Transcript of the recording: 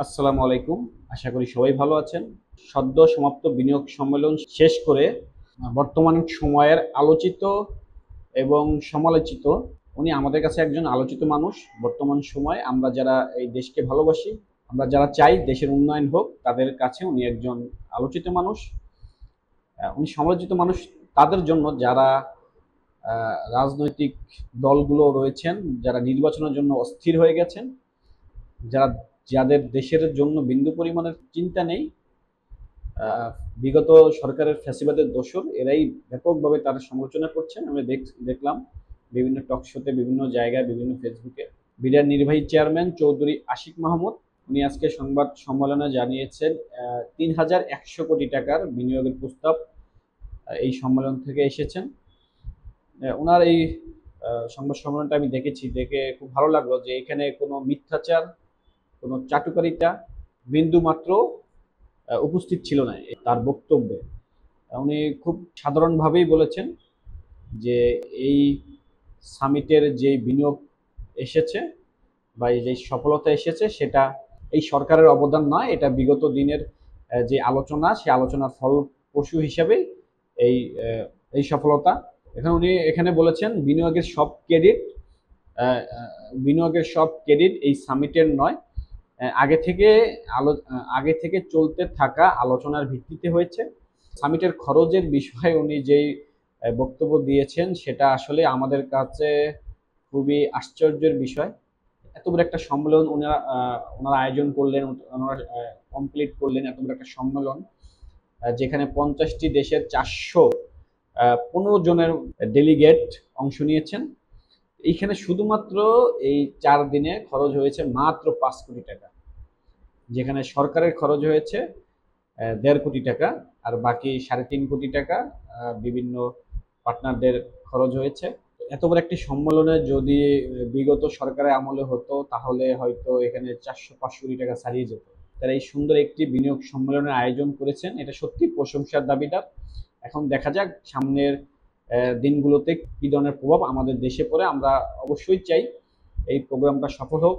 আসসালামু আলাইকুম। আশা করি সবাই ভালো আছেন। সদ্য সমাপ্ত বিনিয়োগ সম্মেলন শেষ করে বর্তমান সময়ের আলোচিত এবং সমালোচিত উনি আমাদের কাছে একজন আলোচিত মানুষ। বর্তমান সময়ে আমরা যারা এই দেশকে ভালোবাসি, আমরা যারা চাই দেশের উন্নয়ন হোক, তাদের কাছে উনি একজন আলোচিত মানুষ। উনি সমালোচিত মানুষ তাদের জন্য যারা রাজনৈতিক দলগুলো রয়েছেন, যারা নির্বাচনের জন্য অস্থির হয়ে গেছেন, যারা যাদের দেশের জন্য বিন্দু পরিমাণের চিন্তা নেই। আহ, বিগত সরকারের ফ্যাসিবাদের দোসর এরাই ব্যাপকভাবে তার সমালোচনা করছেন। আমরা দেখলাম বিভিন্ন টক শোতে, বিভিন্ন জায়গায়, বিভিন্ন ফেসবুকে। বিডার নির্বাহী চেয়ারম্যান চৌধুরী আশিক মাহমুদ উনি আজকে সংবাদ সম্মেলনে জানিয়েছেন ৩,১০০ কোটি টাকার বিনিয়োগের প্রস্তাব এই সম্মেলন থেকে এসেছেন। ওনার এই সংবাদ সম্মেলনটা আমি দেখেছি, দেখে খুব ভালো লাগলো যে এখানে কোনো মিথ্যাচার, কোনো চাটুকারিতা বিন্দু মাত্র উপস্থিত ছিল না তার বক্তব্যে। উনি খুব সাধারণভাবেই বলেছেন যে এই সামিটের যে বিনিয়োগ এসেছে বা এই যে সফলতা এসেছে সেটা এই সরকারের অবদান নয়, এটা বিগত দিনের যে আলোচনা, সেই আলোচনার ফলপ্রসূ হিসাবে এই এই সফলতা। উনি এখানে বলেছেন বিনিয়োগের সব ক্রেডিট এই সামিটের নয়, আগে থেকে আগে থেকে চলতে থাকা আলোচনার ভিত্তিতে হয়েছে। সামিটের খরচের বিষয়ে উনি যেই বক্তব্য দিয়েছেন সেটা আসলে আমাদের কাছে খুবই আশ্চর্যের বিষয়। এত বড় একটা সম্মেলন ওনারা আয়োজন করলেন, ওনারা কমপ্লিট করলেন এত বড় একটা সম্মেলন, যেখানে 50টি দেশের 415 জনের ডেলিগেট অংশ নিয়েছেন। এইখানে শুধুমাত্র এই 4 দিনে খরচ হয়েছে মাত্র 5 কোটি টাকা, যেখানে সরকারের খরচ হয়েছে 1.5 কোটি টাকা, আর বাকি 3.5 কোটি টাকা বিভিন্ন পার্টনারদের খরচ হয়েছে। এত বড় একটি সম্মেলনে যদি বিগত সরকারের আমলে হতো তাহলে হয়তো এখানে 400-500 কোটি টাকা ছাড়িয়ে যেত। তারা এই সুন্দর একটি বিনিয়োগ সম্মেলনের আয়োজন করেছেন, এটা সত্যি প্রশংসার দাবিদার। এখন দেখা যাক সামনের দিনগুলোতে কি ধরনের প্রভাব আমাদের দেশে পড়ে। আমরা অবশ্যই চাই এই প্রোগ্রামটা সফল হোক,